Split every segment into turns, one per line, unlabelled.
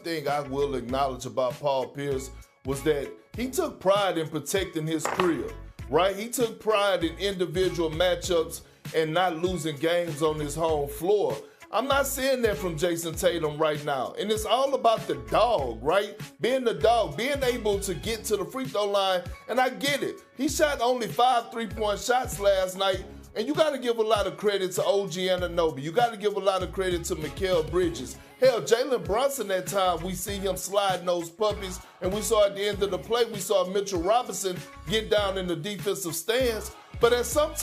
thing I will acknowledge about Paul Pierce was that he took pride in protecting his crib, right? He took pride in individual matchups and not losing games on his home floor. I'm not seeing that from Jayson Tatum right now. And it's all about the dog, right? Being the dog, being able to get to the free throw line. And I get it. He shot only 5 3-point shots last night. And you got to give a lot of credit to OG Anunoby. You got to give a lot of credit to Mikal Bridges. Hell, Jalen Brunson, that time we see him sliding those puppies. And we saw at the end of the play, we saw Mitchell Robinson get down in the defensive stance. But at some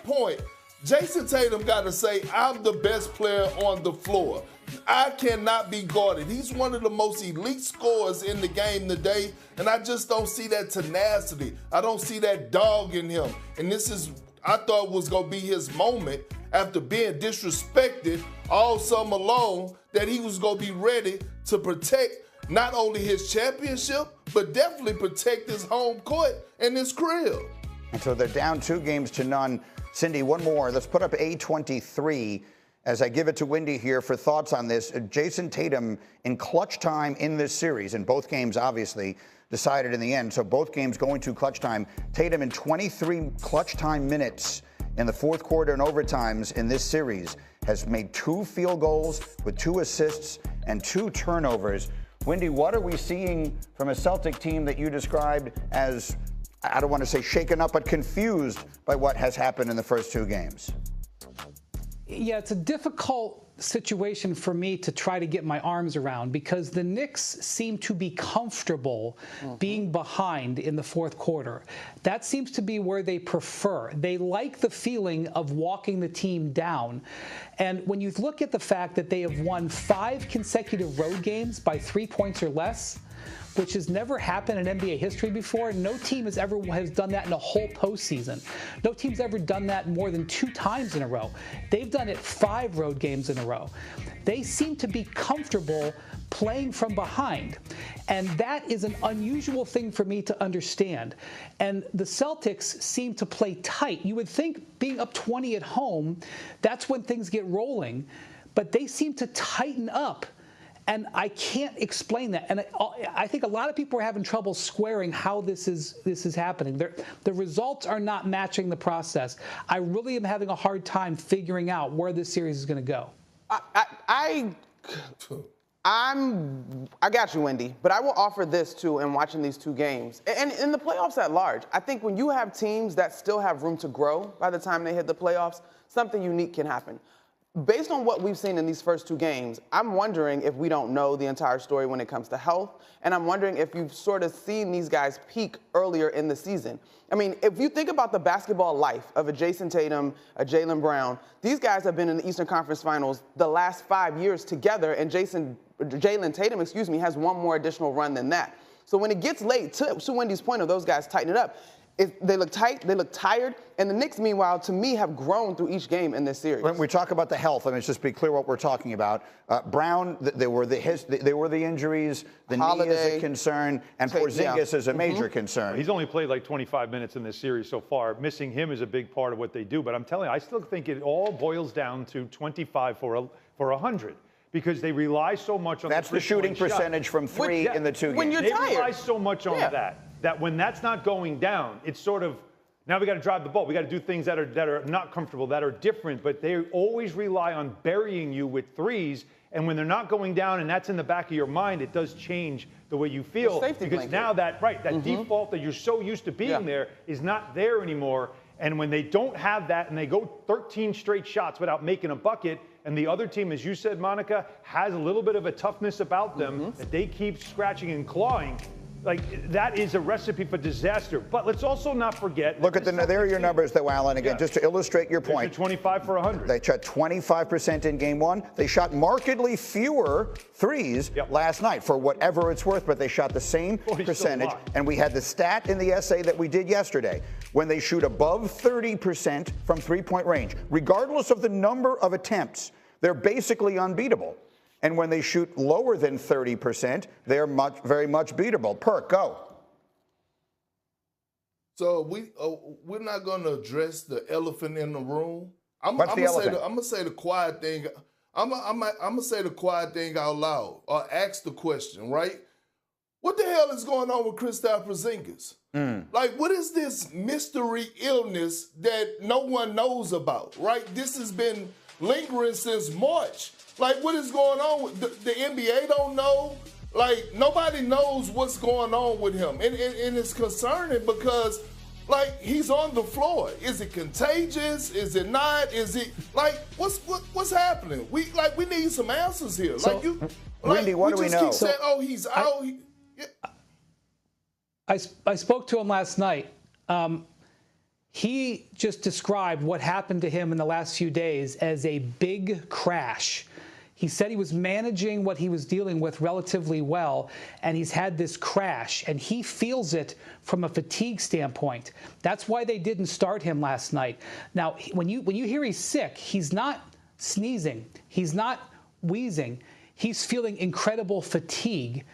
point, Jayson Tatum got to say, I'm the best player on the floor. I cannot be guarded. He's one of the most elite scorers in the game today, and I just don't see that tenacity. I don't see that dog in him. And this is, I thought was going to be his moment after being disrespected all summer long, that he was going to be ready to protect not only his championship, but definitely protect his home court and his crib.
And so they're down 2-0. Cindy, one more. Let's put up A23 as I give it to Windy here for thoughts on this. Jayson Tatum in clutch time in this series, in both games obviously decided in the end, so both games going to clutch time. Tatum in 23 clutch time minutes in the fourth quarter and overtimes in this series has made 2 field goals with 2 assists and 2 turnovers. Windy, what are we seeing from a Celtic team that you described as, I don't want to say shaken up, but confused by what has happened in the first 2 games?
Yeah, it's a difficult situation for me to try to get my arms around because the Knicks seem to be comfortable being behind in the fourth quarter. That seems to be where they prefer. They like the feeling of walking the team down. And when you look at the fact that they have won 5 consecutive road games by 3 points or less, which has never happened in NBA history before. No team has done that in a whole postseason. No team's ever done that more than 2 times in a row. They've done it 5 road games in a row. They seem to be comfortable playing from behind. And that is an unusual thing for me to understand. And the Celtics seem to play tight. You would think being up 20 at home, that's when things get rolling. But they seem to tighten up. And I can't explain that. And I think a lot of people are having trouble squaring how this is happening. The results are not matching the process. I really am having a hard time figuring out where this series is going to go.
I got you, Wendy. But I will offer this, too, in watching these 2 games. And in the playoffs at large, I think when you have teams that still have room to grow by the time they hit the playoffs, something unique can happen. Based on what we've seen in these first 2 games, I'm wondering if we don't know the entire story when it comes to health, and I'm wondering if you've sort of seen these guys peak earlier in the season. I mean, if you think about the basketball life of a Jayson Tatum, a Jaylen Brown, these guys have been in the Eastern Conference Finals the last 5 years together, and Jaylen Tatum, has one more additional run than that. So when it gets late, to Wendy's point of those guys tightening it up, they look tight, they look tired, and the Knicks, meanwhile, to me, have grown through each game in this series.
When we talk about the health, let's just be clear what we're talking about. Brown, there were the injuries, the knee is a concern, and Porzingis is a major concern.
He's only played like 25 minutes in this series so far. Missing him is a big part of what they do, but I'm telling you, I still think it all boils down to 25 for 100. Because they rely so much on
that's the shooting percentage from 3 in the 2 games.
When you're tired.
They rely so much on that when that's not going down, it's sort of, now we got to drive the ball. We got to do things that are not comfortable, that are different, but they always rely on burying you with threes. And when they're not going down and that's in the back of your mind, it does change the way you feel. Because now that default that you're so used to being there is not there anymore. And when they don't have that and they go 13 straight shots without making a bucket, and the other team, as you said, Monica, has a little bit of a toughness about them that they keep scratching and clawing, like that is a recipe for disaster. But let's also not forget.
Look at there are your numbers, though, Alan. Again, just to illustrate your point.
25 for 100.
They shot 25% in game 1. They shot markedly fewer threes last night, for whatever it's worth, but they shot the same percentage. And we had the stat in the essay that we did yesterday. When they shoot above 30% from 3-point range, regardless of the number of attempts, they're basically unbeatable. And when they shoot lower than 30%, they're very much beatable. Perk, go.
So we're not going to address the elephant in the room. I'm
What's the elephant?
I'm gonna say the quiet thing. I'm gonna say the quiet thing out loud or ask the question, right? What the hell is going on with Kristaps Porzingis? Like, what is this mystery illness that no one knows about, right? This has been lingering since March. Like, what is going on? The NBA don't know. Like, nobody knows what's going on with him. And it's concerning because, like, he's on the floor. Is it contagious? Is it not? Is it, like, what's happening? We need some answers here.
So,
like, you,
Wendy, what do we know?
Keep saying, oh, he's out.
I spoke to him last night. He just described what happened to him in the last few days as a big crash. He said he was managing what he was dealing with relatively well, and he's had this crash, and he feels it from a fatigue standpoint. That's why they didn't start him last night. Now, when you hear he's sick, he's not sneezing. He's not wheezing. He's feeling incredible fatigue.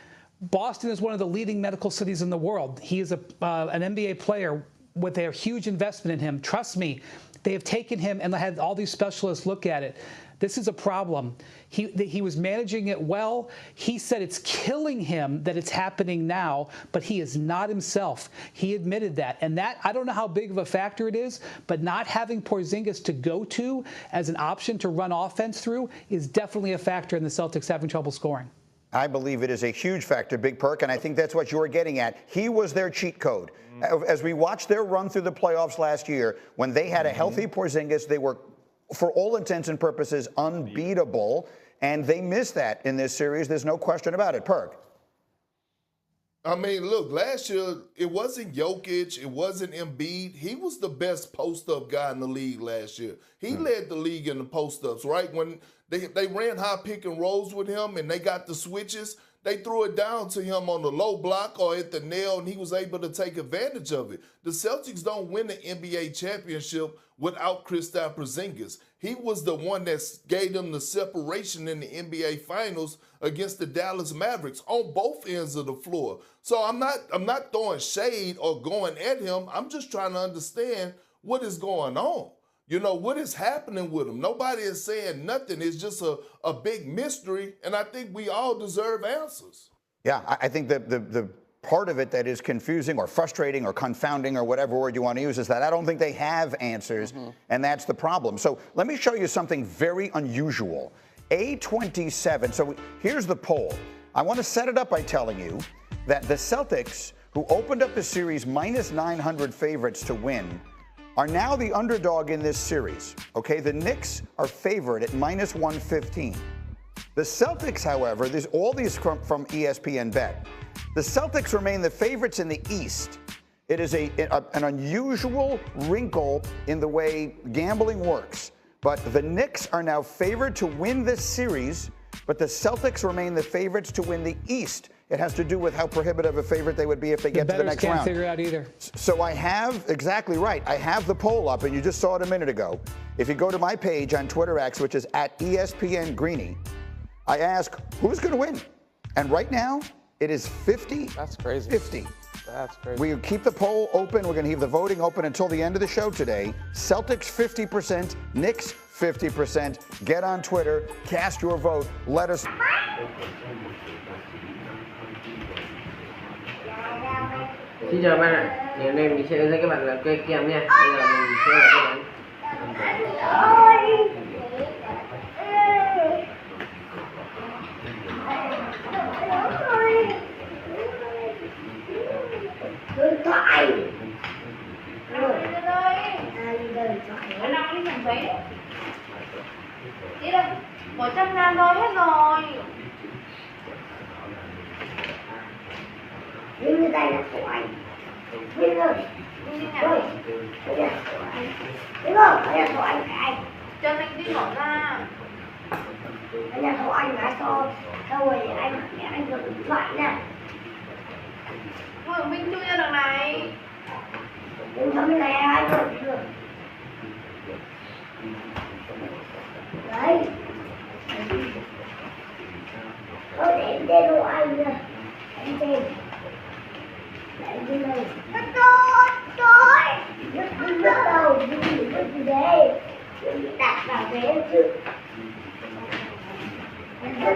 Boston is one of the leading medical cities in the world. He is an NBA player with a huge investment in him. Trust me, they have taken him and had all these specialists look at it. This is a problem. He was managing it well. He said it's killing him that it's happening now, but he is not himself. He admitted that. And that, I don't know how big of a factor it is, but not having Porzingis to go to as an option to run offense through is definitely a factor in the Celtics having trouble scoring.
I believe it is a huge factor, Big Perk, and I think that's what you're getting at. He was their cheat code. As we watched their run through the playoffs last year, when they had a healthy Porzingis, they were, for all intents and purposes, unbeatable, and they missed that in this series. There's no question about it. Perk.
I mean, look, last year, it wasn't Jokic, it wasn't Embiid. He was the best post-up guy in the league last year. He led the league in the post-ups, right? When they ran high pick and rolls with him and they got the switches, they threw it down to him on the low block or at the nail, and he was able to take advantage of it. The Celtics don't win the NBA championship without Kristaps Porzingis. He was the one that gave them the separation in the NBA Finals against the Dallas Mavericks on both ends of the floor. So I'm not throwing shade or going at him. I'm just trying to understand what is going on. You know, what is happening with him? Nobody is saying nothing. It's just a big mystery, and I think we all deserve answers.
Yeah, I think the part of it that is confusing or frustrating or confounding or whatever word you want to use is that I don't think they have answers, and that's the problem. So let me show you something very unusual. A27, so here's the poll. I want to set it up by telling you that the Celtics, who opened up the series minus 900 favorites to win, are now the underdog in this series. Okay, the Knicks are favored at minus 115. The Celtics, however, all these from ESPN Bet. The Celtics remain the favorites in the East. It is an unusual wrinkle in the way gambling works. But the Knicks are now favored to win this series, but the Celtics remain the favorites to win the East. It has to do with how prohibitive a favorite they would be if they get to the next round.
Can't figure it out either.
So I have, exactly right, I have the poll up, and you just saw it a minute ago. If you go to my page on Twitter X, which is at ESPN Greeny, I ask, who's going to win? And right now, it is 50.
That's crazy.
50.
That's crazy.
We keep the poll open. We're going to keep the voting open until the end of the show today. Celtics 50%, Knicks 50%. Get on Twitter, cast your vote. Let us.
Xin chào bạn ạ, ngày hôm nay mình sẽ hướng dẫn các bạn làm cây kem nha. Bây giờ mình sẽ làm
điện thoại. Anh đang đi nhận giấy đấy. Đi đâu? 100.000 thôi, hết rồi. Nhưng đây là của anh. Bây giờ đi nhận rồi. Đây là của anh. Đúng không? Đây là của anh phải anh. Cho anh đi bỏ ra. Đây là của anh đã cho. Thôi rồi anh dùng điện thoại nha. Minh chui ra đường này. Đừng có này anh được. Đấy. Thôi để đồ anh nha. Anh xem. Đấy như này. Trời. Nước đầu. Nước gì đây. Đặt vào thế chứ. Một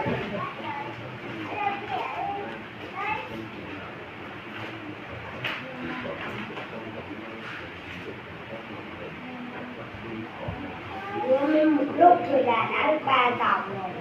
lúc thì đã 3 vòng rồi.